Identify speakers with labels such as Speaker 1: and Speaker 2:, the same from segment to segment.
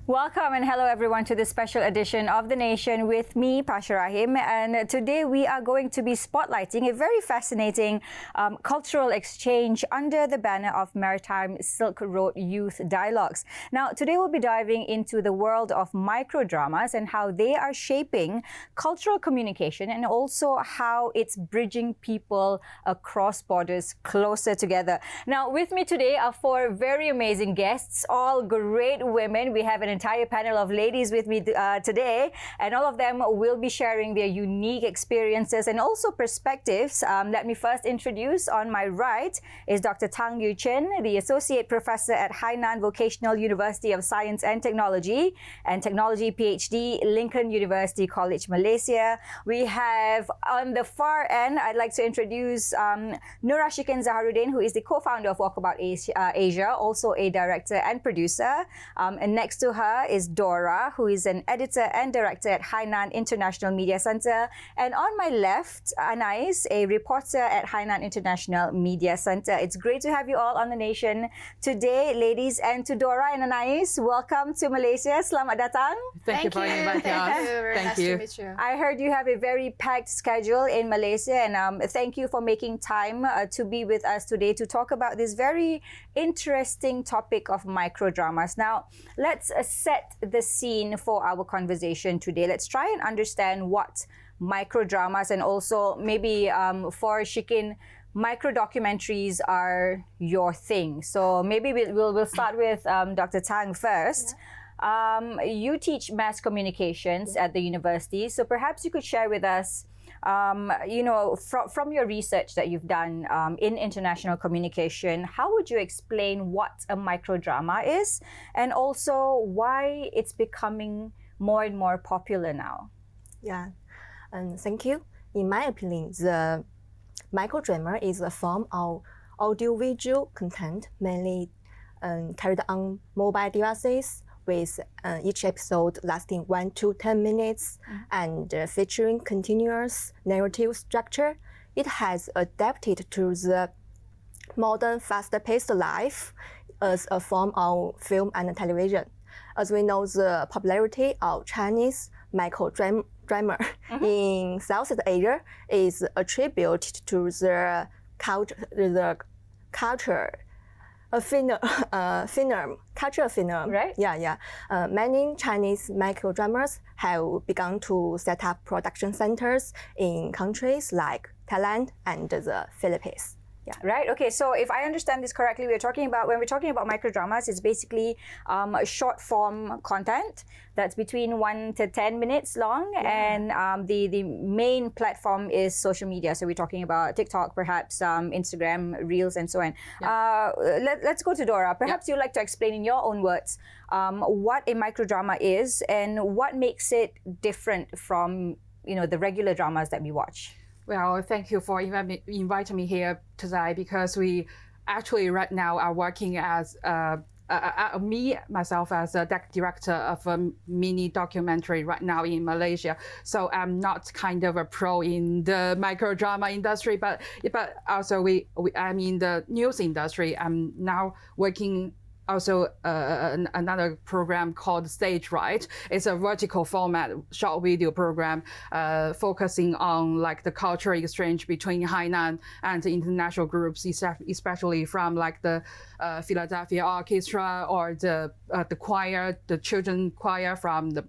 Speaker 1: Welcome and hello everyone to this special edition of The Nation with me, PASHA RAHIM. And today we are going to be spotlighting a very fascinating cultural exchange under the banner of Maritime Silk Road Youth Dialogues. Now, today we'll be diving into the world of microdramas and how they are shaping cultural communication and also how it's bridging people across borders closer together. Now, with me today are four very amazing guests, all great women. We have an entire panel of ladies with me today, and all of them will be sharing their unique experiences and also perspectives. Let me first introduce, on my right is Dr. Tang YUECHEN, the Associate Professor at Hainan Vocational University of Science and Technology PhD, Lincoln University College, Malaysia. We have on the far end, I'd like to introduce NURASHIKIN ZAHARUDDIN, who is the co-founder of Walkabout Asia, also a director and producer. And next to her is DORA, who is an editor and director at Hainan International Media Center. And on my left, ANAIS, a reporter at Hainan International Media Center. It's great to have you all on The Nation today, ladies. And to DORA and ANAIS, welcome to Malaysia. Selamat datang.
Speaker 2: Thank you for inviting us.
Speaker 3: Thank you. Nice to meet you.
Speaker 1: I heard you have a very packed schedule in Malaysia, and thank you for making time to be with us today to talk about this very interesting topic of microdramas. Now, let's set the scene for our conversation today. Let's try and understand what microdramas and also maybe for Shikin, micro-documentaries are your thing. So maybe we'll start with Dr. Tang first. Yeah. You teach mass communications at the university, so perhaps you could share with us from your research that you've done in international communication, how would you explain what a microdrama is and also why it's becoming more and more popular now?
Speaker 3: Yeah, thank you. In my opinion, the microdrama is a form of audiovisual content mainly carried on mobile devices, with each episode lasting 1 to 10 minutes and featuring continuous narrative structure. It has adapted to the modern fast-paced life as a form of film and television. As we know, the popularity of Chinese microdrama in Southeast Asia is attributed to the cultural film.
Speaker 1: Right.
Speaker 3: Yeah. Many Chinese microdramas have begun to set up production centers in countries like Thailand and the Philippines.
Speaker 1: Yeah, right. Okay, so if I understand this correctly, when we're talking about microdramas, it's basically short form content that's between 1 to 10 minutes long, and the main platform is social media. So we're talking about TikTok, perhaps Instagram, Reels, and so on. Yeah. Let's go to Dora. Perhaps you'd like to explain in your own words what a microdrama is and what makes it different from the regular dramas that we watch.
Speaker 2: Well, thank you for inviting me here today, because we actually right now are working as myself as a director of a mini documentary right now in Malaysia. So I'm not kind of a pro in the microdrama industry, but also I'm in the news industry. I'm now working also another program called ZHENG. It's a vertical format short video program focusing on like the cultural exchange between Hainan and the international groups, especially from like the Philadelphia Orchestra or the choir, the children choir from the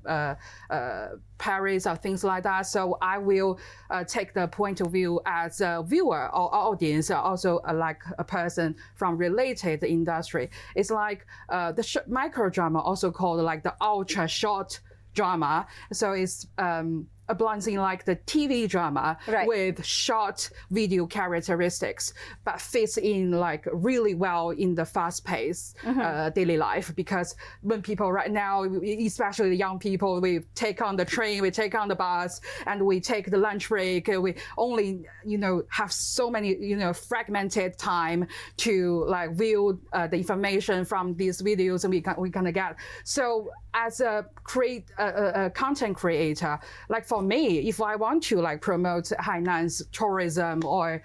Speaker 2: Paris or things like that. So I will take the point of view as a viewer or audience, also like a person from related industry. It's like the microdrama, also called like the ultra short drama. So it's balancing like the TV drama with short video characteristics, but fits in like really well in the fast-paced daily life. Because when people right now, especially the young people, we take on the train, we take on the bus, and we take the lunch break. We only have so many fragmented time to like view the information from these videos, and we gonna get. So as a content creator, like for me, if I want to like promote Hainan's tourism or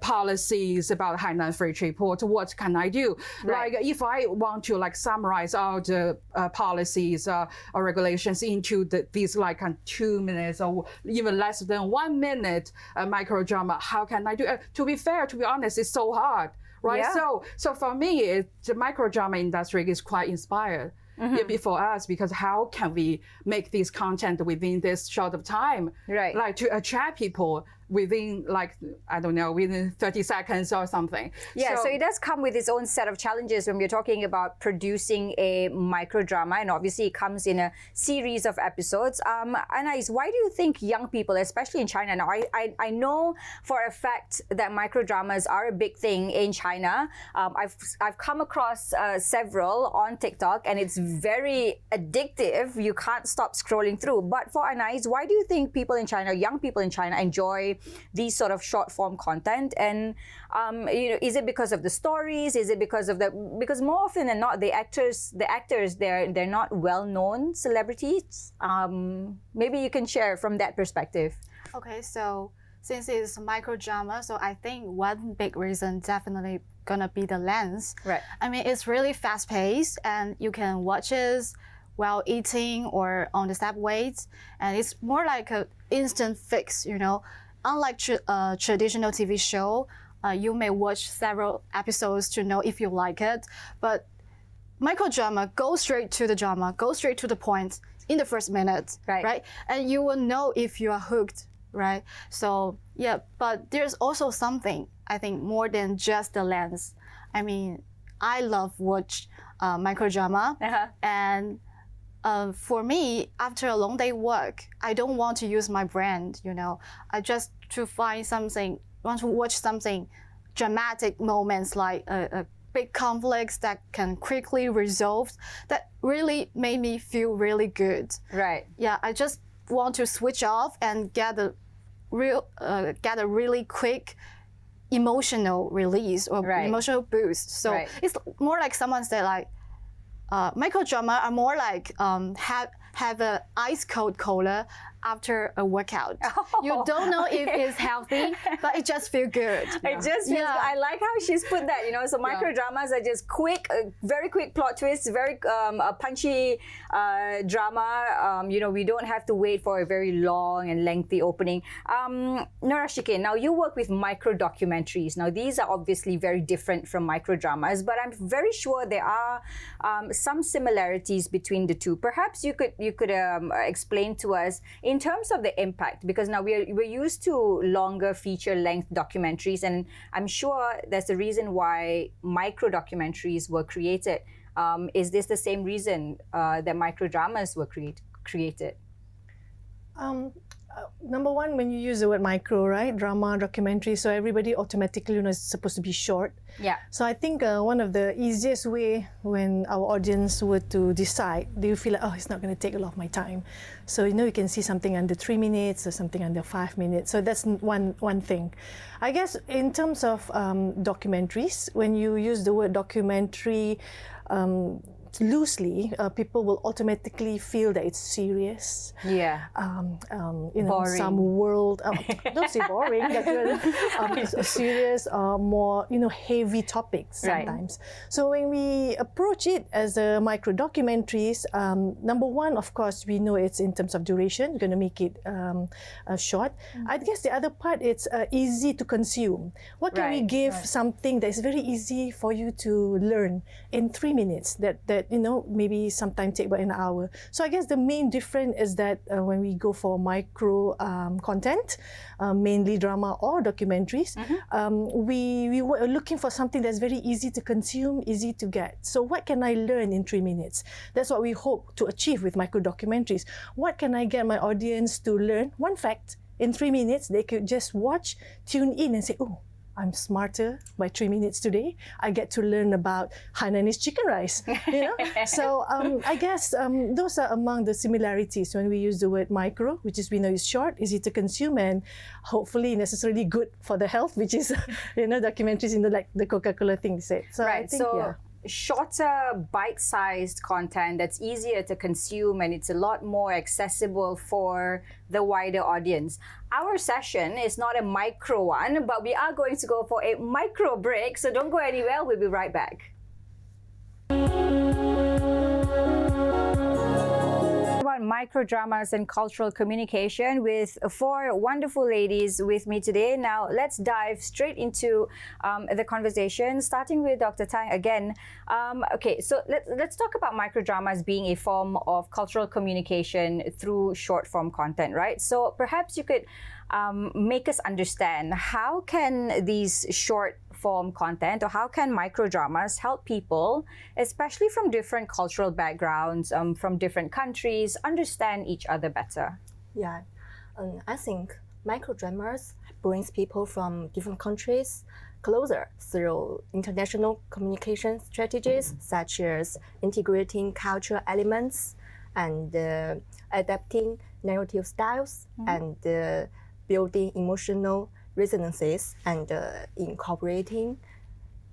Speaker 2: policies about Hainan Free Trade Port, what can I do?
Speaker 1: Right.
Speaker 2: Like if I want to like summarize all the policies or regulations into these like 2 minutes or even less than 1 minute micro drama, how can I do it? To be fair, to be honest, it's so hard, right?
Speaker 1: Yeah.
Speaker 2: So for me, the micro drama industry is quite inspired. For us, because how can we make this content within this short of time,
Speaker 1: Right.
Speaker 2: like to attract people within like, I don't know, within 30 seconds or something.
Speaker 1: Yeah, so it does come with its own set of challenges when we're talking about producing a micro drama, and obviously it comes in a series of episodes. Anais, why do you think young people, especially in China now, I know for a fact that micro dramas are a big thing in China. I've come across several on TikTok, and it's very addictive. You can't stop scrolling through. But for Anais, why do you think people in China, young people in China, enjoy these sort of short form content? And is it because of the stories? Is it because because more often than not, the actors they're not well known celebrities. Maybe you can share from that perspective.
Speaker 4: Okay, so since it's micro drama, so I think one big reason definitely gonna be the length.
Speaker 1: Right.
Speaker 4: I mean, it's really fast paced, and you can watch it while eating or on the subways, and it's more like an instant fix. Unlike traditional TV show, you may watch several episodes to know if you like it, but micro drama goes straight to the drama, goes straight to the point in the first minute, right? And you will know if you are hooked, right? So yeah, but there's also something, I think, more than just the length. I mean, I love watch micro drama, and for me, after a long day work, I don't want to use my brain, I just to find something, want to watch something dramatic moments, like a big conflicts that can quickly resolve, that really made me feel really good.
Speaker 1: Right.
Speaker 4: Yeah, I just want to switch off and get a really quick emotional release or emotional boost. So it's more like someone said, like, micro drama are more like have a ice cold cola after a workout. You don't know if it's healthy, but it just feels good.
Speaker 1: It just feels good. I like how she's put that, So micro dramas are just quick, very quick plot twists, very punchy drama. We don't have to wait for a very long and lengthy opening. NURASHIKIN, now you work with micro documentaries. Now these are obviously very different from micro dramas, but I'm very sure there are some similarities between the two. Perhaps you could explain to us in terms of the impact, because now we're used to longer feature-length documentaries, and I'm sure there's a reason why micro documentaries were created. Is this the same reason that micro dramas were created?
Speaker 5: Number one, when you use the word micro, right? Drama, documentary, so everybody automatically knows it's supposed to be short.
Speaker 1: Yeah.
Speaker 5: So I think one of the easiest way when our audience were to decide, they feel like, it's not going to take a lot of my time. So you can see something under 3 minutes or something under 5 minutes. So that's one thing. I guess in terms of documentaries, when you use the word documentary loosely, people will automatically feel that it's serious.
Speaker 1: Yeah. Boring.
Speaker 5: Some world. Don't say boring. But serious, more heavy topics sometimes.
Speaker 1: Right.
Speaker 5: So when we approach it as a micro documentaries, number one, of course, we know it's in terms of duration. We're going to make it short. I guess the other part, it's easy to consume. What can we give something that is very easy for you to learn in 3 minutes? That maybe sometime take about an hour. So I guess the main difference is that when we go for micro content, mainly drama or documentaries, we were looking for something that's very easy to consume, easy to get. So what can I learn in 3 minutes? That's what we hope to achieve with micro documentaries. What can I get my audience to learn? One fact, in 3 minutes, they could just watch, tune in and say, oh, I'm smarter by 3 minutes today. I get to learn about Hainanese chicken rice. So I guess those are among the similarities when we use the word micro, which is we know is short, easy to consume, and hopefully necessarily good for the health, which is documentaries in like the Coca-Cola thing they said. So I think,
Speaker 1: shorter, bite-sized content that's easier to consume, and it's a lot more accessible for the wider audience. Our session is not a micro one, but we are going to go for a micro break, so don't go anywhere. We'll be right back. About micro dramas and cultural communication with 4 wonderful ladies with me today. Now let's dive straight into the conversation, starting with Dr. Tang again. Okay, so let's talk about micro dramas being a form of cultural communication through short form content, right? So perhaps you could make us understand, how can these short form content, or how can micro dramas help people, especially from different cultural backgrounds, from different countries, understand each other better?
Speaker 3: Yeah, I think micro dramas brings people from different countries closer through international communication strategies, such as integrating cultural elements and adapting narrative styles, and building emotional resonances, and incorporating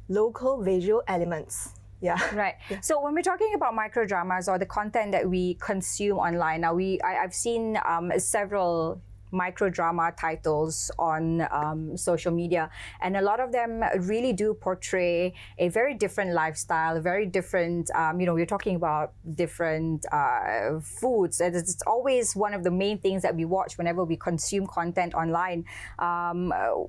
Speaker 3: local visual elements. Yeah.
Speaker 1: Right. Yeah. So when we're talking about micro dramas or the content that we consume online, now I've seen several micro drama titles on social media, and a lot of them really do portray a very different lifestyle, very different, we're talking about different foods. It's always one of the main things that we watch whenever we consume content online. How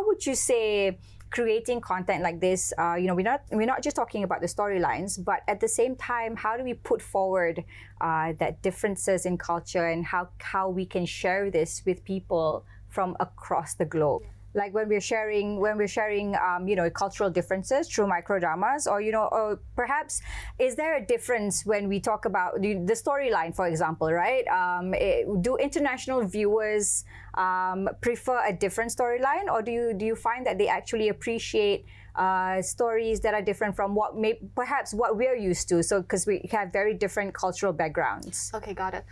Speaker 1: would you say creating content like this, we're not just talking about the storylines, but at the same time, how do we put forward that differences in culture, and how we can share this with people from across the globe? Like when we're sharing cultural differences through micro dramas, or perhaps is there a difference when we talk about the storyline, for example, right? Do international viewers prefer a different storyline, or do you find that they actually appreciate stories that are different from perhaps what we're used to? So because we have very different cultural backgrounds.
Speaker 4: Okay, got it.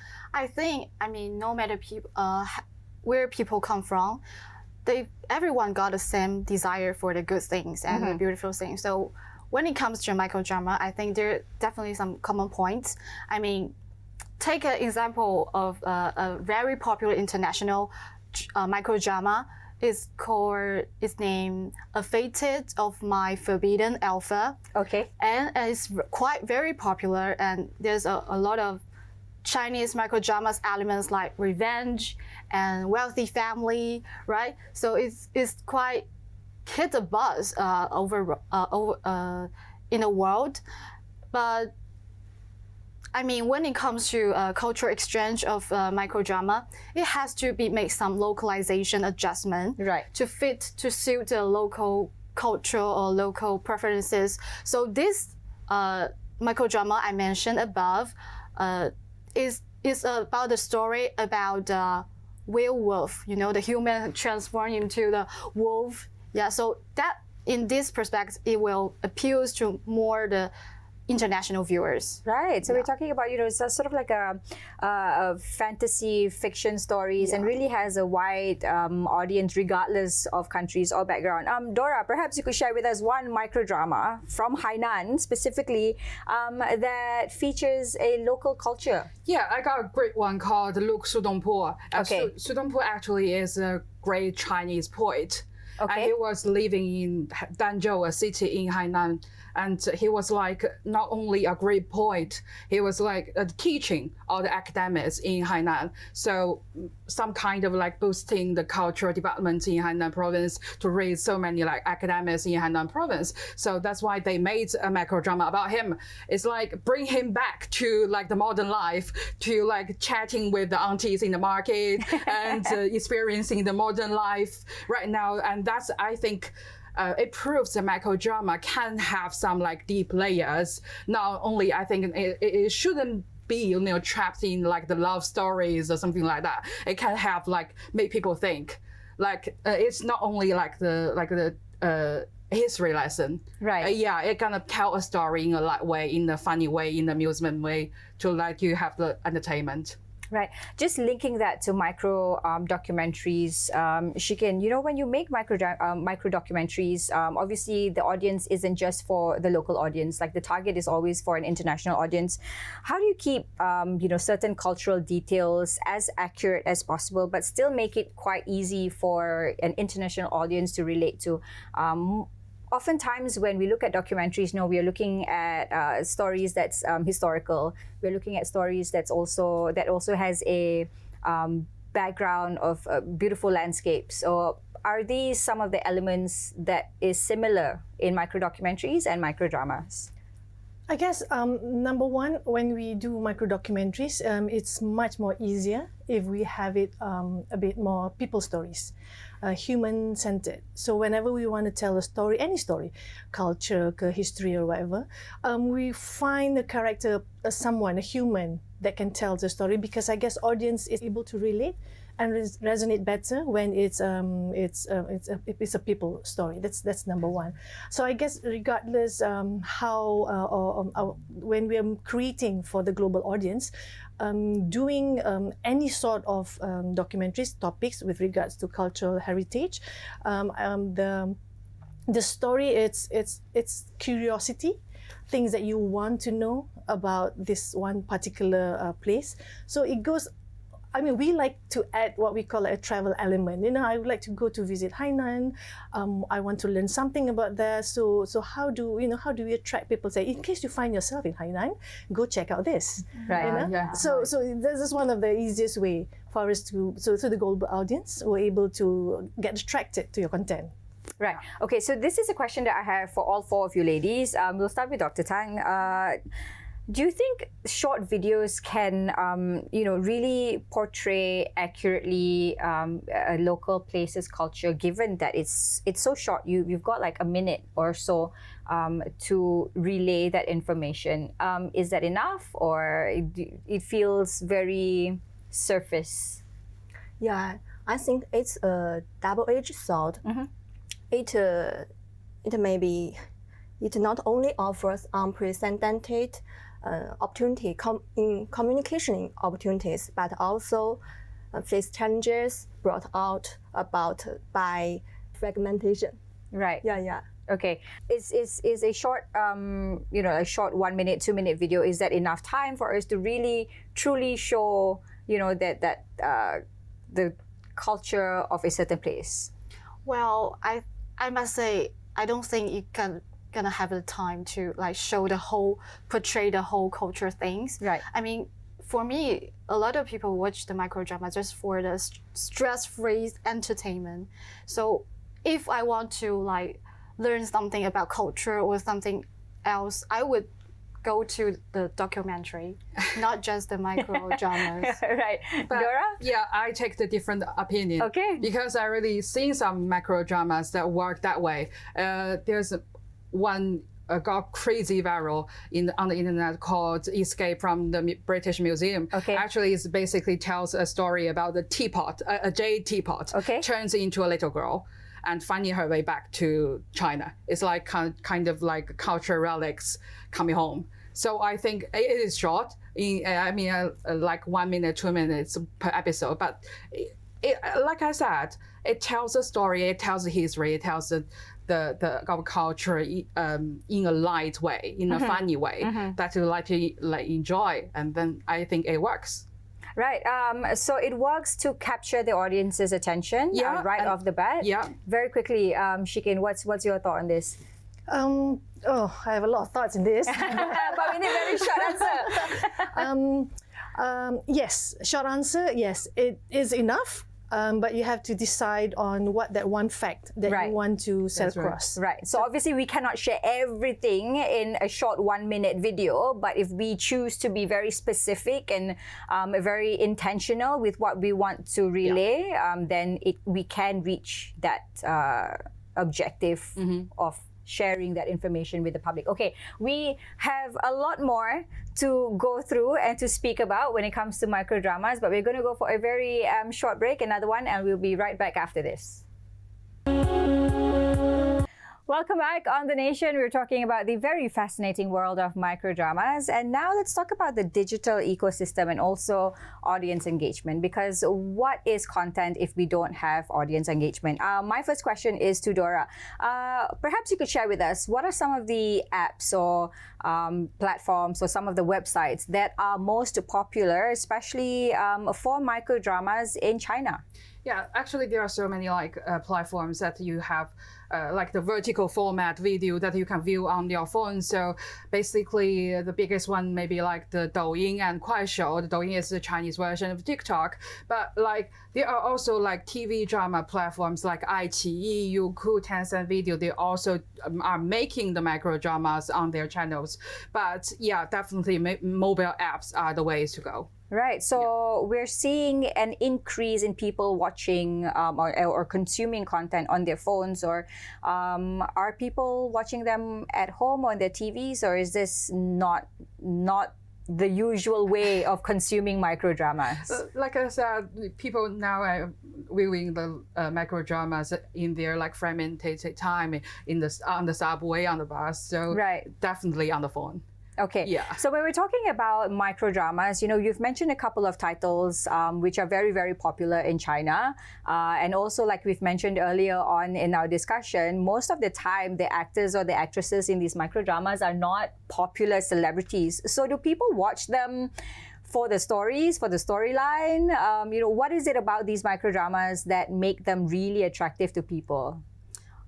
Speaker 4: No matter where people come from, everyone got the same desire for the good things and the beautiful things. So when it comes to micro drama, I think there are definitely some common points. Take an example of a very popular international micro drama. It's named A Fated of My Forbidden Alpha.
Speaker 1: Okay.
Speaker 4: And it's quite very popular, and there's a lot of Chinese micro dramas elements like revenge and wealthy family, right? So it's quite hit a buzz over in the world. But when it comes to cultural exchange of micro drama, it has to make some localization adjustment,
Speaker 1: right,
Speaker 4: to suit the local culture or local preferences. So this micro drama I mentioned above is about the story about the werewolf, the human transformed into the wolf. Yeah, so that in this perspective, it will appeal to more the international viewers.
Speaker 1: Right. So we're talking about, it's a sort of like a fantasy fiction stories, and really has a wide audience regardless of countries or background. Dora, perhaps you could share with us one micro drama from Hainan specifically that features a local culture.
Speaker 2: Yeah, I got a great one called Look Sudongpo.
Speaker 1: Okay.
Speaker 2: Sudongpo actually is a great Chinese poet.
Speaker 1: Okay.
Speaker 2: And he was living in Danzhou, a city in Hainan. And he was like not only a great poet, he was like teaching all the academics in Hainan. So some kind of like boosting the cultural development in Hainan province to raise so many like academics in Hainan province. So that's why they made a macro drama about him. It's like bring him back to like the modern life, to like chatting with the aunties in the market and experiencing the modern life right now. And that's, I think, it proves that micro drama can have some like deep layers. Not only, I think it shouldn't be trapped in like the love stories or something like that. It can have like make people think. Like it's not only like the history lesson.
Speaker 1: Right.
Speaker 2: It gonna tell a story in a light way, in a funny way, in an amusement way, to like you have the entertainment.
Speaker 1: Right. Just linking that to micro documentaries, Shikin, you know, when you make micro documentaries, obviously the audience isn't just for the local audience. Like the target is always for an international audience. How do you keep, you know, certain cultural details as accurate as possible, but still make it quite easy for an international audience to relate to? Oftentimes when we look at documentaries, we are looking at stories that's historical. We're looking at stories that also has a background of beautiful landscapes. So are these some of the elements that is similar in micro documentaries and micro dramas?
Speaker 5: I guess number one, when we do micro documentaries, it's much more easier if we have it a bit more people stories, human-centered. So whenever we want to tell a story, any story, culture, history or whatever, we find a character, someone, a human that can tell the story, because I guess audience is able to relate and resonate better when it's a people story. That's number one. So I guess regardless how when we are creating for the global audience, doing any sort of documentaries topics with regards to cultural heritage, the story it's curiosity, things that you want to know about this one particular place. So it goes. I mean, we like to add what we call a travel element. You know, I would like to go to visit Hainan. I want to learn something about that. So how do we attract people? Say, in case you find yourself in Hainan, go check out this.
Speaker 1: Right.
Speaker 5: You know?
Speaker 2: Yeah.
Speaker 5: So this is one of the easiest way for us to the global audience were able to get attracted to your content.
Speaker 1: Right. Okay. So this is a question that I have for all four of you ladies. We'll start with Dr. Tang. Do you think short videos can, really portray accurately a local place's culture, given that it's so short? You've got like a minute or so to relay that information. Is that enough, or it feels very surface?
Speaker 3: Yeah, I think it's a double-edged sword.
Speaker 1: Mm-hmm.
Speaker 3: It not only offers unprecedented opportunity in communication opportunities, but also face challenges brought out by fragmentation.
Speaker 1: Right.
Speaker 3: Yeah.
Speaker 1: Okay. Is a short, a short 1 minute, 2 minute video, is that enough time for us to really truly show, that the culture of a certain place?
Speaker 4: Well, I must say, I don't think you gonna have the time to like portray the whole culture things.
Speaker 1: Right.
Speaker 4: I mean, for me, a lot of people watch the micro drama just for the stress-free entertainment. So if I want to like learn something about culture or something else, I would go to the documentary, not just the micro dramas.
Speaker 1: Right.
Speaker 2: But,
Speaker 1: Dora?
Speaker 2: Yeah, I take the different opinion.
Speaker 1: Okay.
Speaker 2: Because I really seen some macro dramas that work that way. There's one got crazy viral on the internet called Escape from the British Museum.
Speaker 1: Okay.
Speaker 2: Actually, it basically tells a story about the teapot, a jade teapot,
Speaker 1: Okay.
Speaker 2: turns into a little girl and finding her way back to China. It's like kind of like cultural relics coming home. So I think it is short. Like 1 minute, 2 minutes per episode. But like I said, it tells a story, it tells the history, it tells the culture in a light way, in a funny way that you like to enjoy, and then I think it works.
Speaker 1: Right. So it works to capture the audience's attention right off the bat.
Speaker 2: Yeah.
Speaker 1: Very quickly, Shikin, what's your thought on this?
Speaker 5: I have a lot of thoughts in this.
Speaker 1: But we need a very short answer.
Speaker 5: Yes, short answer, yes, it is enough. But you have to decide on what that one fact that
Speaker 1: Right.
Speaker 5: you want to sell
Speaker 2: That's right.
Speaker 5: across.
Speaker 1: Right. So obviously we cannot share everything in a short 1 minute video, but if we choose to be very specific and very intentional with what we want to relay, then we can reach that objective of sharing that information with the public. Okay, we have a lot more to go through and to speak about when it comes to micro dramas, but we're going to go for a very short break, another one, and we'll be right back after this. Welcome back on The Nation. We're talking about the very fascinating world of microdramas. And now let's talk about the digital ecosystem and also audience engagement. Because what is content if we don't have audience engagement? My first question is to Dora. Perhaps you could share with us, what are some of the apps or platforms or some of the websites that are most popular, especially for microdramas in China?
Speaker 2: Yeah, actually, there are so many platforms that you have, like the vertical format video that you can view on your phone. So basically, the biggest one may be like the Douyin and Kuaishou. The Douyin is the Chinese version of TikTok, but like there are also like TV drama platforms like iQIYI, Youku, Tencent Video. They also are making the micro dramas on their channels. But yeah, definitely mobile apps are the ways to go.
Speaker 1: Right. So we're seeing an increase in people watching or consuming content on their phones, or are people watching them at home on their TVs, or is this not the usual way of consuming microdramas?
Speaker 2: Like I said, people now are viewing the microdramas in their like fragmented time on the subway, on the bus. So definitely on the phone.
Speaker 1: Okay.
Speaker 2: Yeah.
Speaker 1: So when we're talking about microdramas, you've mentioned a couple of titles which are very, very popular in China. And also, like we've mentioned earlier on in our discussion, most of the time the actors or the actresses in these microdramas are not popular celebrities. So do people watch them for the stories, for the storyline? What is it about these microdramas that make them really attractive to people?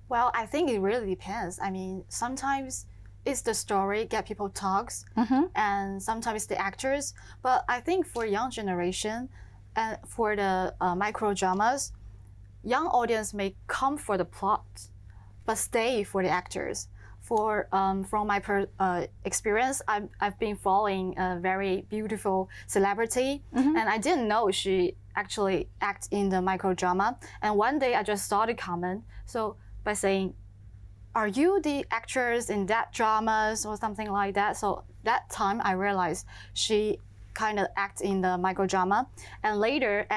Speaker 4: Well, I think it really depends. I mean, sometimes it's the story get people talks, and sometimes the actors. But I think for young generation and for the micro dramas, young audience may come for the plot, but stay for the actors. From my experience, I've been following a very beautiful celebrity, and I didn't know she actually acts in the micro drama. And one day I just saw the comment, so by saying, "Are you the actors in that dramas?" or something like that. So that time I realized she kind of acts in the micro drama. And later,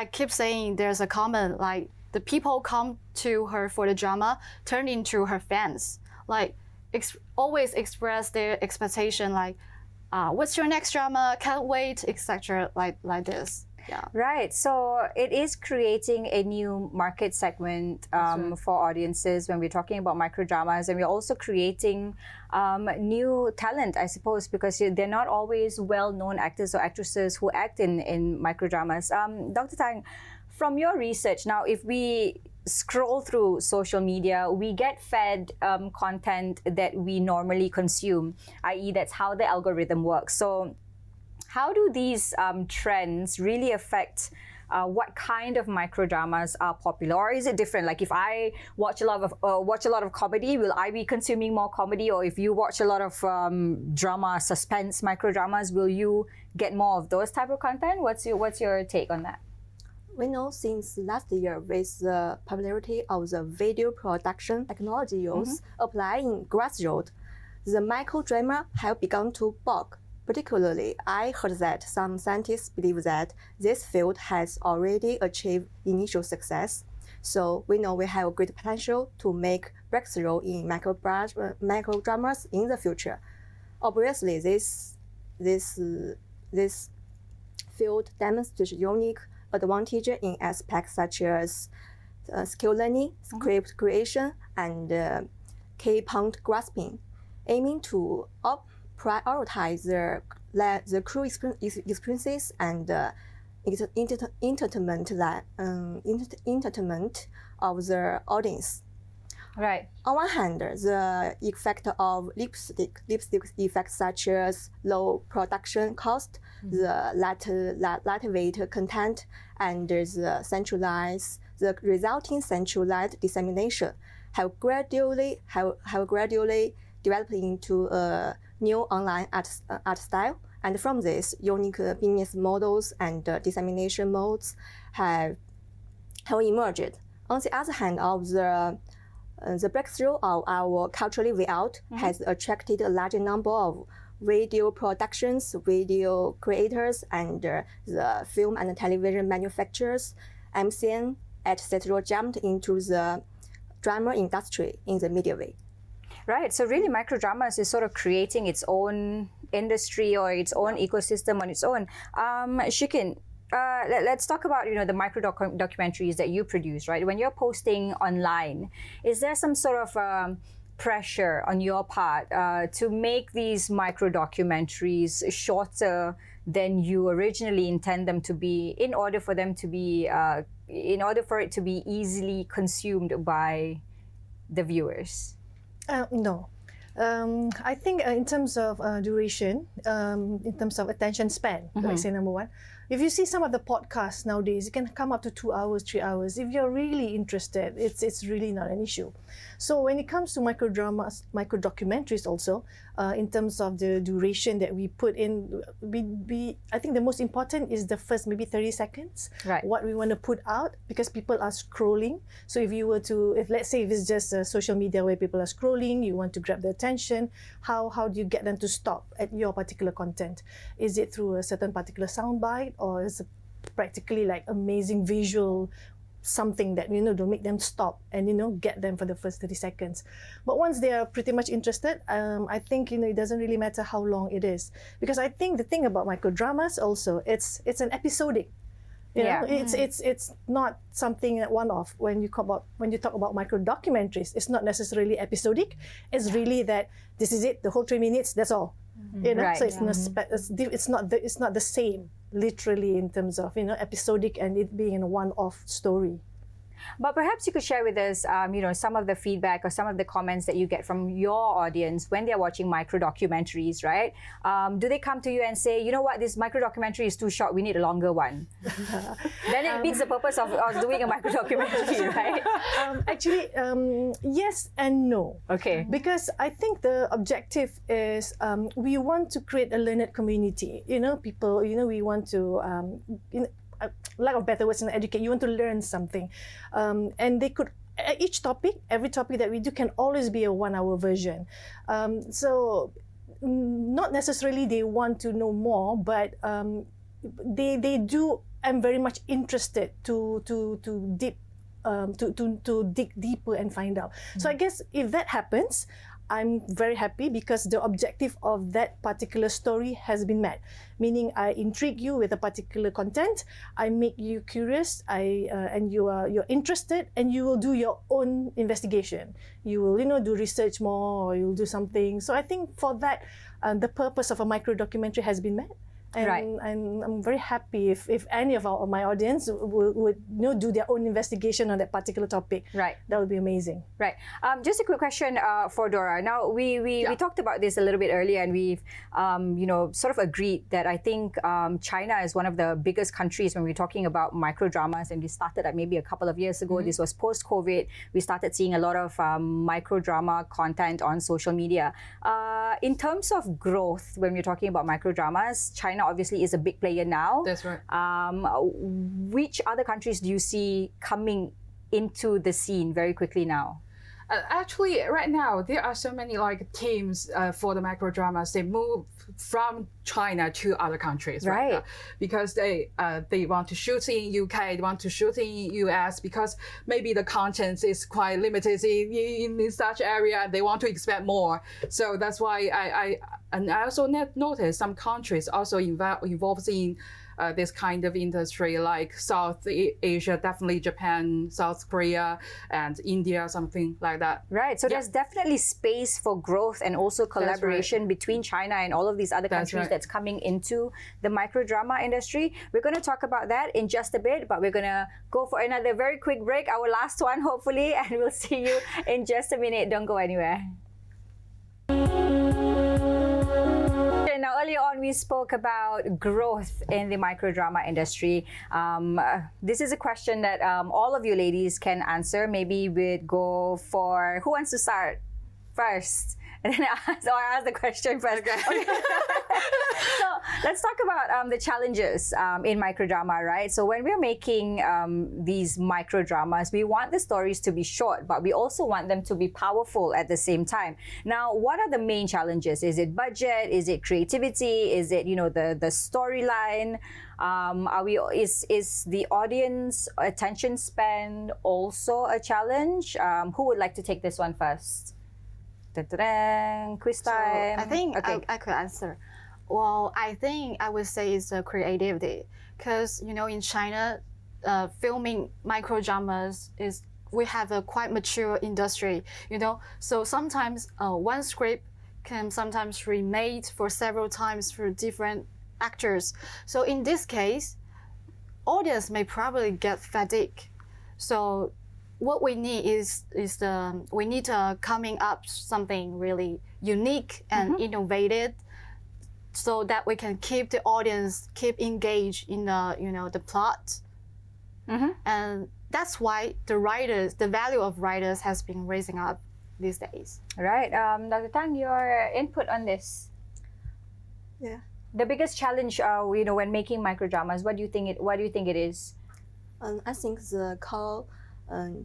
Speaker 4: I keep saying there's a comment like the people come to her for the drama turn into her fans. Like always express their expectation like, "What's your next drama? Can't wait," etc. Like this. Yeah.
Speaker 1: Right. So it is creating a new market segment for audiences when we're talking about microdramas, and we're also creating new talent, I suppose, because they're not always well-known actors or actresses who act in microdramas. Dr. Tang, from your research, now if we scroll through social media, we get fed content that we normally consume, i.e. that's how the algorithm works. So how do these trends really affect what kind of microdramas are popular, or is it different? Like if I watch a lot of comedy, will I be consuming more comedy? Or if you watch a lot of drama, suspense microdramas, will you get more of those type of content? What's your take on that?
Speaker 3: We know since last year, with the popularity of the video production technology used applying grassroots, the microdrama have begun to bulk. Particularly, I heard that some scientists believe that this field has already achieved initial success. So we know we have great potential to make breakthrough in microdramas in the future. Obviously, this field demonstrates unique advantage in aspects such as skill learning, script creation, and key point grasping, aiming to prioritize the crew experiences and entertainment of the audience.
Speaker 1: Right.
Speaker 3: On one hand, the effect of lipstick effects such as low production cost, the lightweight content, and the resulting centralized dissemination have gradually developed into a new online art style. And from this, unique business models and dissemination modes have emerged. On the other hand, the breakthrough of our cultural layout has attracted a large number of video productions, video creators, and the film and television manufacturers, MCN, etc. jumped into the drama industry in the media way.
Speaker 1: Right. So really, microdramas is sort of creating its own industry or its own ecosystem on its own. Shikin, let's talk about the micro documentaries that you produce. Right. When you're posting online, is there some sort of pressure on your part to make these micro documentaries shorter than you originally intend them to be, in order for them to be, in order for it to be easily consumed by the viewers?
Speaker 5: No. I think in terms of duration, in terms of attention span, let's say number one, if you see some of the podcasts nowadays, it can come up to 2 hours, 3 hours. If you're really interested, it's really not an issue. So when it comes to micro dramas, micro documentaries also, in terms of the duration that we put in, I think the most important is the first maybe 30 seconds,
Speaker 1: right,
Speaker 5: what we want to put out, because people are scrolling. So if you were to, if let's say if it's just social media where people are scrolling, you want to grab their attention, how do you get them to stop at your particular content? Is it through a certain particular soundbite, or is it practically like amazing visual something that to make them stop and get them for the first 30 seconds? But once they are pretty much interested, I think it doesn't really matter how long it is, because I think the thing about micro dramas also, it's an episodic. You know, it's not something one-off. When you talk about micro documentaries, it's not necessarily episodic. It's really that this is it, the whole 3 minutes. That's all.
Speaker 1: Right.
Speaker 5: So it's not the same literally in terms of episodic and it being a one-off story.
Speaker 1: But perhaps you could share with us, some of the feedback or some of the comments that you get from your audience when they're watching micro documentaries, right? Do they come to you and say, you know what, this micro documentary is too short, we need a longer one? Then it beats the purpose of doing a micro documentary, right?
Speaker 5: Actually, yes and no.
Speaker 1: Okay.
Speaker 5: Because I think the objective is we want to create a learned community. People, we want to, lack of better words, educate. You want to learn something, and they could. Every topic that we do can always be a 1-hour version. So, not necessarily they want to know more, but they do. I'm very much interested to dig deeper and find out. So I guess if that happens, I'm very happy, because the objective of that particular story has been met. Meaning, I intrigue you with a particular content, I make you curious, and you're interested, and you will do your own investigation. You will, do research more, or you'll do something. So I think for that, the purpose of a micro documentary has been met. And,
Speaker 1: right.
Speaker 5: and I'm very happy if any of my audience would do their own investigation on that particular topic.
Speaker 1: Right.
Speaker 5: That would be amazing.
Speaker 1: Right. Just a quick question for Dora. Now, we talked about this a little bit earlier, and we've sort of agreed that I think China is one of the biggest countries when we're talking about micro dramas, and we started maybe a couple of years ago. This was post-COVID. We started seeing a lot of micro drama content on social media. In terms of growth, when we're talking about micro dramas, China obviously is a big player now.
Speaker 2: That's right.
Speaker 1: Which other countries do you see coming into the scene very quickly now?
Speaker 2: Actually, right now, there are so many teams for the micro dramas. They move from China to other countries right now, because they want to shoot in UK, they want to shoot in US, because maybe the content is quite limited in such area. They want to expand more. So that's why I also noticed some countries also involved in this kind of industry, like South Asia, definitely Japan, South Korea, and India, something like that.
Speaker 1: Right. So there's definitely space for growth and also collaboration between China and all of these other countries that's coming into the micro drama industry. We're going to talk about that in just a bit, but we're going to go for another very quick break, our last one, hopefully, and we'll see you in just a minute. Don't go anywhere. Now, earlier on, we spoke about growth in the microdrama industry. This is a question that all of you ladies can answer. Maybe we'd go for, who wants to start first? And then I ask the question first. Okay. So let's talk about the challenges in microdrama, right? So when we're making these microdramas, we want the stories to be short, but we also want them to be powerful at the same time. Now, what are the main challenges? Is it budget? Is it creativity? Is it, you know, the storyline? Is the audience attention span also a challenge? Who would like to take this one first? Quiz time.
Speaker 4: I think
Speaker 1: okay.
Speaker 4: I could answer. Well, I think I would say it's the creativity, because you know in China, filming microdramas we have a quite mature industry. You know, so sometimes one script can sometimes remade for several times for different actors. So in this case, audience may probably get fatigued. So what we need is we need to coming up something really unique and innovative, so that we can keep the audience engaged in the plot. And that's why the value of writers has been raising up these days.
Speaker 1: Right. Dr. Tang, your input on this?
Speaker 3: Yeah.
Speaker 1: The biggest challenge, you know, when making microdramas, what do you think it is?
Speaker 3: I think the core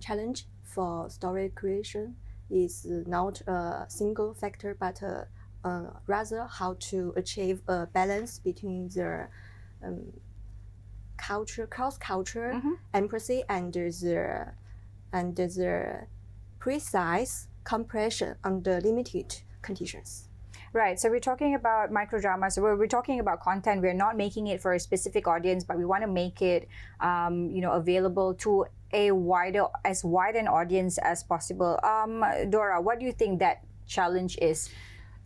Speaker 3: challenge for story creation is not a single factor, but rather how to achieve a balance between the cross-culture empathy and the precise compression under limited conditions.
Speaker 1: Right. So we're talking about microdramas. So we're talking about content. We're not making it for a specific audience, but we want to make it, you know, available to as wide an audience as possible. Dora, what do you think that challenge is?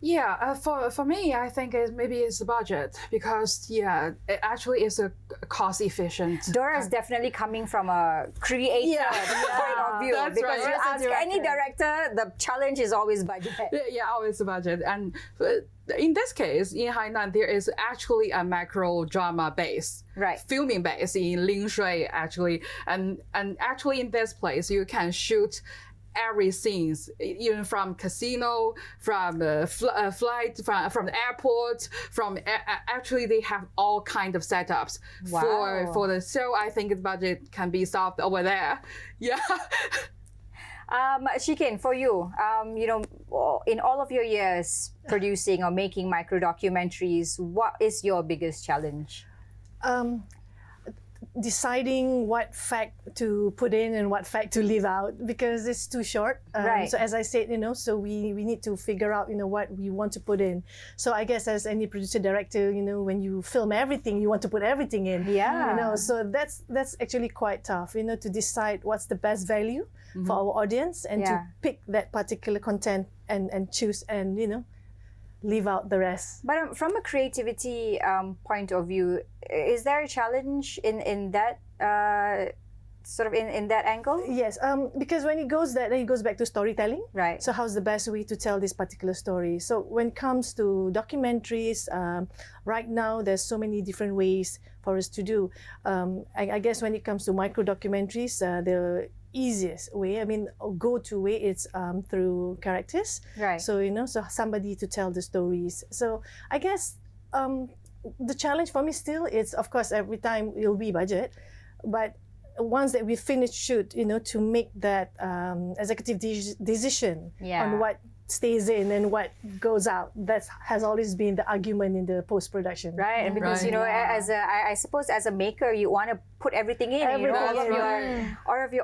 Speaker 2: Yeah, for me, I think maybe it's the budget, because yeah, it actually is a cost efficient.
Speaker 1: Dora is definitely coming from a creative point of view,
Speaker 2: That's
Speaker 1: because
Speaker 2: right.
Speaker 1: you
Speaker 2: As a
Speaker 1: ask any director, the challenge is always budget.
Speaker 2: Yeah, always the budget. And in this case, in Hainan, there is actually a macro drama base,
Speaker 1: Right.
Speaker 2: filming base in Lingshui actually, and actually in this place you can shoot every scenes, even from casino, from flight, from the airport, actually they have all kind of setups for the show. I think the budget can be solved over there. Yeah.
Speaker 1: Shikin, for you, you know, in all of your years producing or making micro documentaries, what is your biggest challenge?
Speaker 5: Deciding what fact to put in and what fact to leave out, because it's too short.
Speaker 1: Right.
Speaker 5: So as I said, you know, so we need to figure out, you know, what we want to put in. So I guess as any producer director, you know, when you film everything, you want to put everything in.
Speaker 1: Yeah.
Speaker 5: You know, so that's actually quite tough, you know, to decide what's the best value for our audience and to pick that particular content and choose and, you know, leave out the rest.
Speaker 1: But from a creativity point of view, is there a challenge in that sort of in that angle?
Speaker 5: Yes, because when it goes back to storytelling.
Speaker 1: Right.
Speaker 5: So how's the best way to tell this particular story? So when it comes to documentaries, right now there's so many different ways for us to do. I guess when it comes to micro documentaries, the easiest way, I mean, go-to way, it's through characters.
Speaker 1: Right.
Speaker 5: So, you know, so somebody to tell the stories. So I guess the challenge for me still is, of course, every time it'll be budget, but once that we finish shoot, you know, to make that executive decision on what stays in and what goes out. That has always been the argument in the post-production.
Speaker 1: Right, and because you know, I suppose as a maker, you want to put everything in. You know,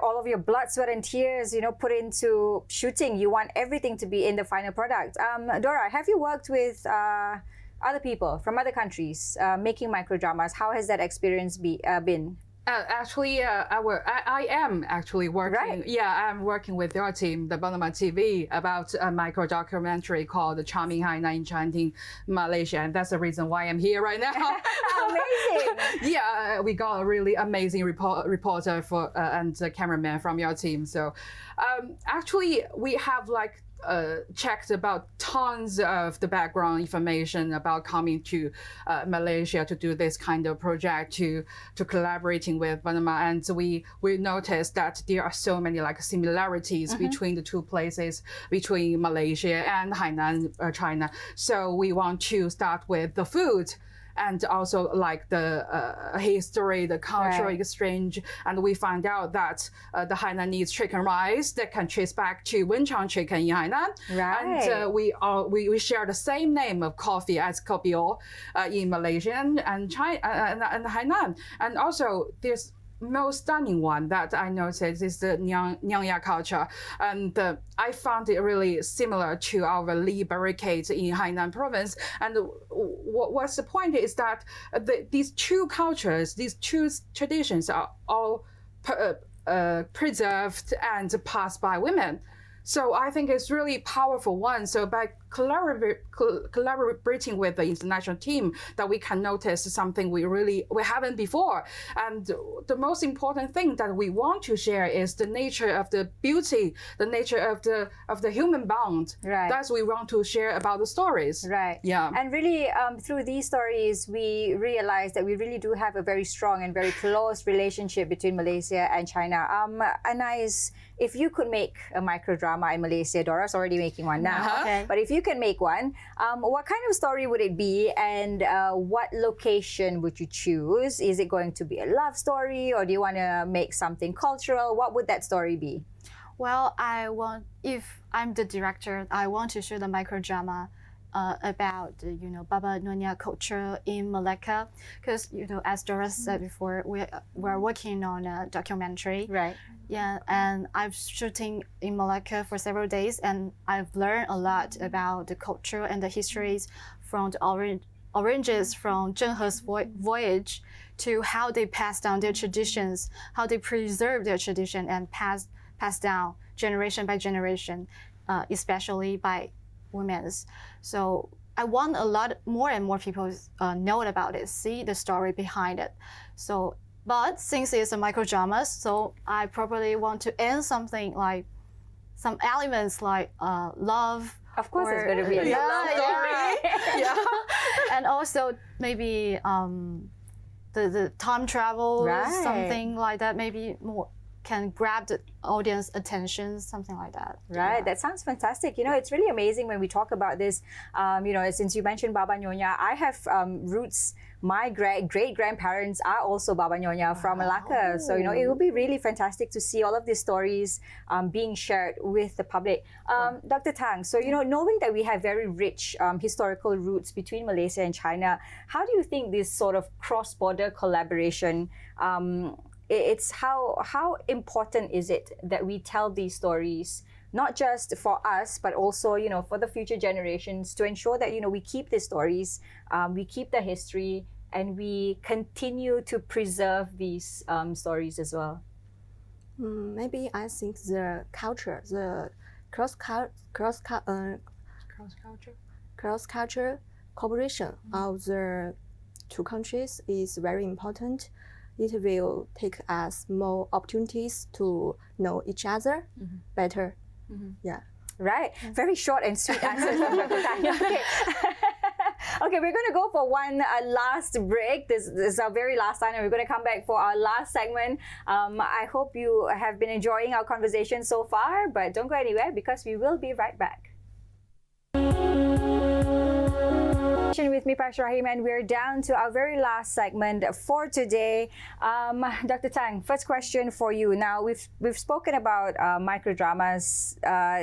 Speaker 1: all of your blood, sweat, and tears. You know, put into shooting. You want everything to be in the final product. Dora, have you worked with other people from other countries making microdramas? How has that experience been?
Speaker 2: Actually, I am actually working.
Speaker 1: Right.
Speaker 2: Yeah, I'm working with your team, the Bonoma TV, about a micro documentary called "The Charming Hainan Enchanting Malaysia," and that's the reason why I'm here right now.
Speaker 1: Amazing.
Speaker 2: Yeah, we got a really amazing reporter and a cameraman from your team. So, actually, we have like checked about tons of the background information about coming to Malaysia to do this kind of project, to collaborating with Panama, and we noticed that there are so many like similarities between the two places, between Malaysia and Hainan, China. So we want to start with the food, and also like the history, the cultural exchange. And we find out that the Hainanese chicken rice that can trace back to Wenchang chicken in Hainan.
Speaker 1: Right.
Speaker 2: And we share the same name of coffee as kopi-o in Malaysia and China and Hainan. And also there's most stunning one that I noticed is the Nyangya culture, and I found it really similar to our Li barricades in Hainan province. And what's the point is that these two cultures, these two traditions are all preserved and passed by women. So I think it's really powerful one. So by collaborating with the international team, that we can notice something we haven't before. And the most important thing that we want to share is the nature of the beauty, the nature of the human bond.
Speaker 1: Right.
Speaker 2: That's what we want to share about the stories.
Speaker 1: Right.
Speaker 2: Yeah.
Speaker 1: And really, through these stories, we realize that we really do have a very strong and very close relationship between Malaysia and China. ANAIS, if you could make a microdrama in Malaysia, Dora's already making one now.
Speaker 4: Okay.
Speaker 1: But if you can make one, what kind of story would it be, and what location would you choose? Is it going to be a love story, or do you want to make something cultural? What would that story be?
Speaker 4: Well, if I'm the director, I want to show the microdrama about Baba Nyonya culture in Malacca, because as Dora said before, we're working on a documentary.
Speaker 1: Right.
Speaker 4: Yeah, and I'm shooting in Malacca for several days, and I've learned a lot about the culture and the histories from the oranges from Zheng He's voyage to how they pass down their traditions, how they preserve their tradition and pass down generation by generation, especially by women's. So I want a lot more and more people know about it, see the story behind it. So, but since it's a microdrama, so I probably want to end something like some elements like love.
Speaker 1: Of course, it's going to be a love story.
Speaker 2: Yeah.
Speaker 4: And also maybe the time travel,
Speaker 1: Right.
Speaker 4: something like that. Maybe more can grab the audience attention, something like that.
Speaker 1: Right,
Speaker 4: Yeah.
Speaker 1: that sounds fantastic. It's really amazing when we talk about this. Since you mentioned Baba Nyonya, I have roots. My great-grandparents are also Baba Nyonya from Malacca. So, it will be really fantastic to see all of these stories being shared with the public. Dr. Tang, so, knowing that we have very rich historical roots between Malaysia and China, how do you think this sort of cross-border collaboration, it's how important is it that we tell these stories, not just for us, but also, for the future generations, to ensure that, we keep these stories, we keep the history, and we continue to preserve these stories as well?
Speaker 3: Maybe I think the culture, the cross-culture cooperation of the two countries is very important. It will take us more opportunities to know each other better. Yeah.
Speaker 1: Right. Very short and sweet answers from Dr. Tang. Okay. Okay, we're going to go for one last break. This is our very last time, and we're going to come back for our last segment. I hope you have been enjoying our conversation so far, but don't go anywhere because we will be right back. With me, PASHA RAHIM, and we're down to our very last segment for today. Dr. Tang, first question for you. Now, we've spoken about microdramas.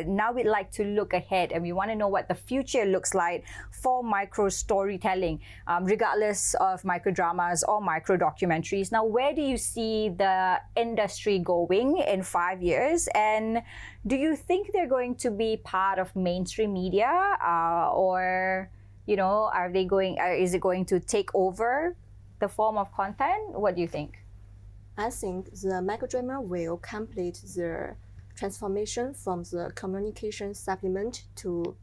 Speaker 1: Now we'd like to look ahead, and we want to know what the future looks like for micro storytelling, regardless of microdramas or micro documentaries. Now, where do you see the industry going in 5 years? And do you think they're going to be part of mainstream media, or are they going? Is it going to take over the form of content? What do you think?
Speaker 3: I think the microdrama will complete the transformation from the communication supplement to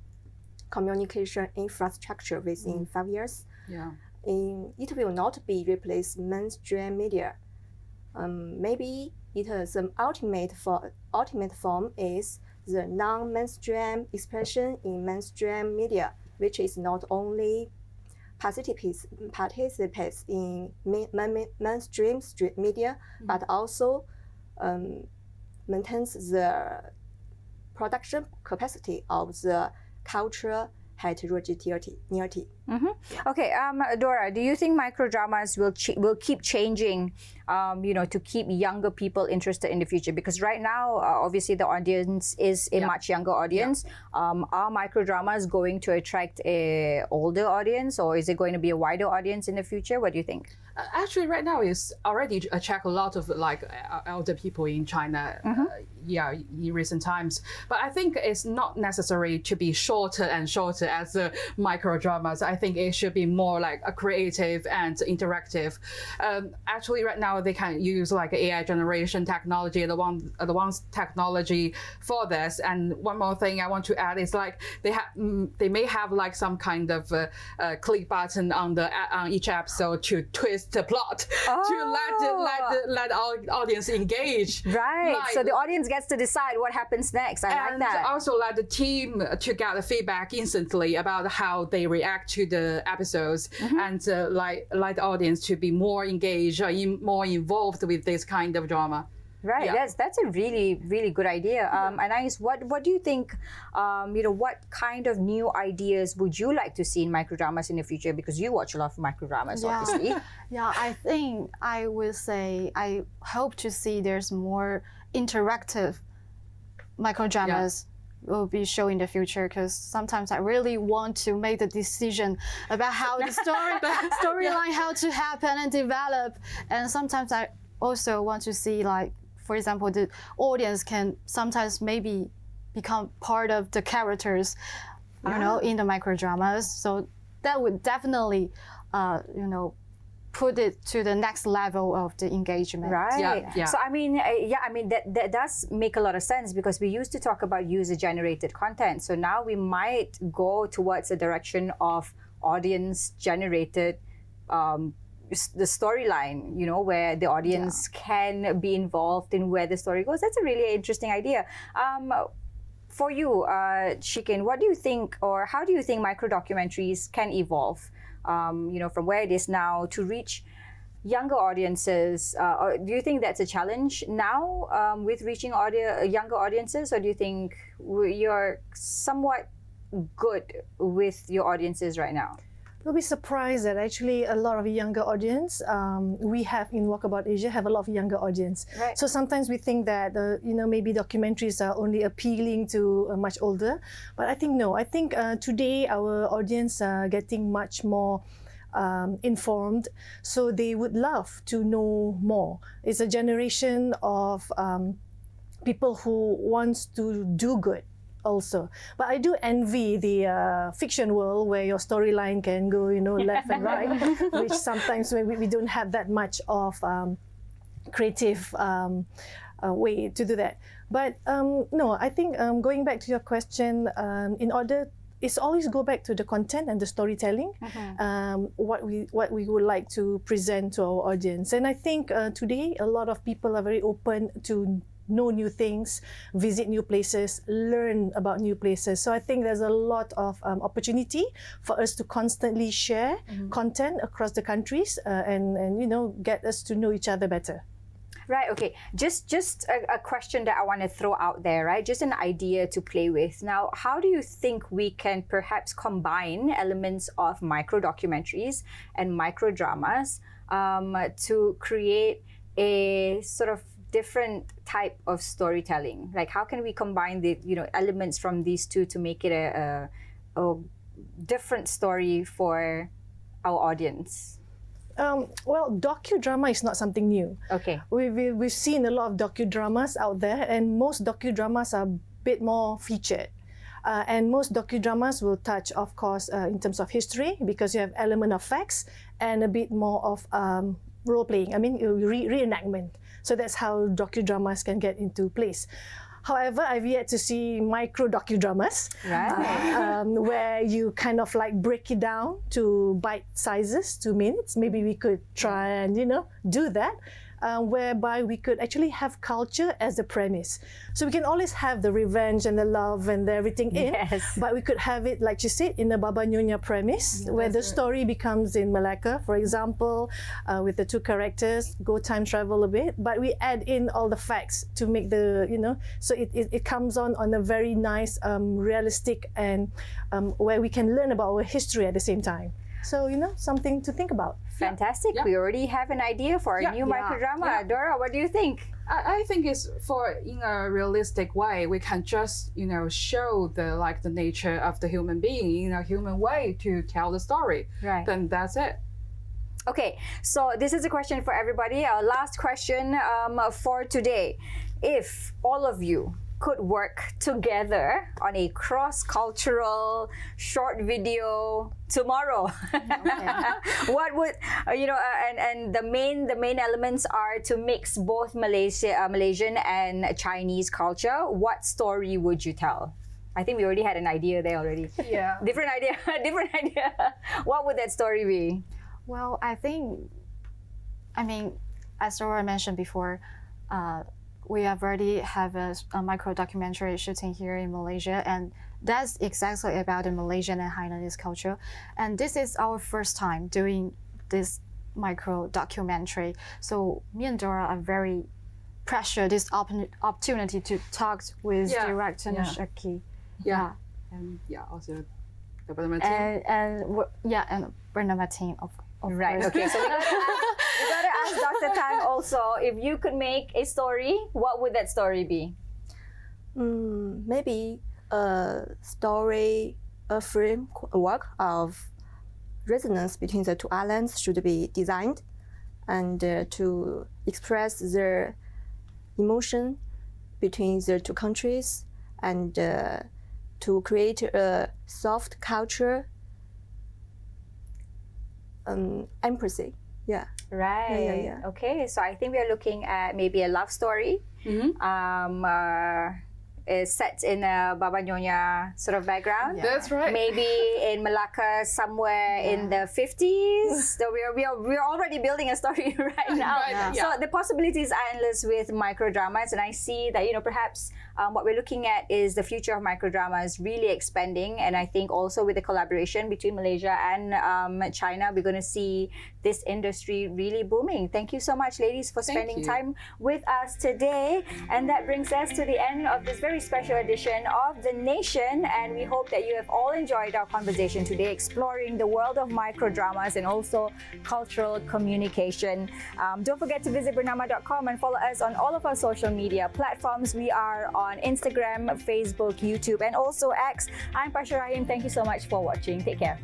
Speaker 3: communication infrastructure within 5 years.
Speaker 2: Yeah.
Speaker 3: It will not be replace mainstream media. Maybe the ultimate form is the non-mainstream expression in mainstream media, which is not only participates in mainstream media, but also maintains the production capacity of the cultural heterogeneity.
Speaker 1: Okay, Dora, do you think microdramas will keep changing, to keep younger people interested in the future? Because right now, obviously, the audience is a much younger audience. Are microdramas going to attract a older audience, or is it going to be a wider audience in the future? What do you think?
Speaker 2: Actually, right now it's already attract a lot of elder people in China. In recent times. But I think it's not necessary to be shorter and shorter as the micro dramas. I think it should be more like a creative and interactive. Actually, right now they can use like AI generation technology, advanced technology for this. And one more thing I want to add is like they may have like some kind of click button on each episode to twist the plot to let our audience engage.
Speaker 1: Right. So the audience gets to decide what happens next. I like that.
Speaker 2: And also let the team to get the feedback instantly about how they react to the episodes, and let the audience to be more engaged or more involved with this kind of drama.
Speaker 1: Right, that's a really, really good idea. ANAIS, what do you think, what kind of new ideas would you like to see in microdramas in the future? Because you watch a lot of microdramas, obviously.
Speaker 4: Yeah, I think I would say I hope to see there's more interactive microdramas will be shown in the future, because sometimes I really want to make the decision about how the storyline how to happen and develop, and sometimes I also want to see, like, for example, the audience can sometimes maybe become part of the characters, in the microdramas. So that would definitely, put it to the next level of the engagement.
Speaker 1: Right. Yeah. So I mean, that does make a lot of sense, because we used to talk about user-generated content. So now we might go towards a direction of audience-generated the storyline, where the audience can be involved in where the story goes. That's a really interesting idea. For you, Shikin, what do you think, or how do you think micro-documentaries can evolve, from where it is now to reach younger audiences? Or do you think that's a challenge now with reaching younger audiences, or do you think you're somewhat good with your audiences right now?
Speaker 5: You'll be surprised that actually a lot of younger audience, we have in Walkabout Asia, have a lot of younger audience.
Speaker 1: Right.
Speaker 5: So sometimes we think that, maybe documentaries are only appealing to a much older. But I think no. I think today our audience are getting much more informed. So they would love to know more. It's a generation of people who wants to do good also. But I do envy the fiction world where your storyline can go, left and right, which sometimes we don't have that much of creative way to do that. But no, I think going back to your question, it's always go back to the content and the storytelling, what we would like to present to our audience. And I think today a lot of people are very open to know new things, visit new places, learn about new places. So I think there's a lot of opportunity for us to constantly share content across the countries and get us to know each other better.
Speaker 1: Right, okay. Just a question that I want to throw out there, right? Just an idea to play with. Now, how do you think we can perhaps combine elements of micro-documentaries and micro-dramas to create a sort of different type of storytelling? Like, how can we combine the elements from these two to make it a different story for our audience?
Speaker 5: Well, docudrama is not something new.
Speaker 1: Okay.
Speaker 5: We've seen a lot of docudramas out there, and most docudramas are a bit more featured. And most docudramas will touch, of course, in terms of history, because you have element of facts and a bit more of role-playing. I mean, reenactment. So that's how docudramas can get into place. However, I've yet to see micro docudramas, where you kind of like break it down to bite sizes, 2 minutes. Maybe we could try and do that. whereby we could actually have culture as the premise. So we can always have the revenge and the love and everything in, but we could have it, like you said, in the Baba Nyonya premise, where the story becomes in Malacca, for example, with the two characters, go time travel a bit, but we add in all the facts to make the, so it comes on a very nice, realistic, and where we can learn about our history at the same time. So, something to think about.
Speaker 1: Fantastic. We already have an idea for a new microdrama. Dora, what do you think?
Speaker 2: I think it's in a realistic way. We can just show the nature of the human being in a human way to tell the story.
Speaker 1: Right.
Speaker 2: Then that's it.
Speaker 1: Okay, so this is a question for everybody. Our last question for today. If all of you could work together on a cross-cultural short video tomorrow, what would and the main elements are to mix both Malaysian and Chinese culture. What story would you tell? I think we already had an idea there already.
Speaker 2: Yeah.
Speaker 1: Different idea. What would that story be?
Speaker 4: Well, as Dora mentioned before, we have already have a micro documentary shooting here in Malaysia, and that's exactly about the Malaysian and Hainanese culture. And this is our first time doing this micro documentary. So me and Dora are very pressured this opportunity to talk with director NURASHIKIN.
Speaker 2: And also the Burma team.
Speaker 4: And Burma team of
Speaker 1: right.
Speaker 4: course.
Speaker 1: Okay, so we gotta ask Dr. Tang also, if you could make a story, what would that story be?
Speaker 3: Maybe a story, a framework of resonance between the two islands should be designed, and to express the emotion between the two countries, and to create a soft culture, empathy. Yeah.
Speaker 1: Right.
Speaker 3: Yeah.
Speaker 1: Okay, so I think we are looking at maybe a love story. Is set in a Baba Nyonya sort of background.
Speaker 2: That's right.
Speaker 1: Maybe in Malacca somewhere in the 50s. So we're already building a story right now. So the possibilities are endless with microdramas, and I see that perhaps what we're looking at is the future of microdramas really expanding, and I think also with the collaboration between Malaysia and China, we're going to see this industry really booming. Thank you so much, ladies, for spending time with us today. And that brings us to the end of this very special edition of The Nation, and we hope that you have all enjoyed our conversation today, exploring the world of microdramas and also cultural communication. Don't forget to visit bernama.com and follow us on all of our social media platforms. We are on Instagram, Facebook, YouTube, and also X. I'm PASHA RAHIM. Thank you so much for watching. Take care.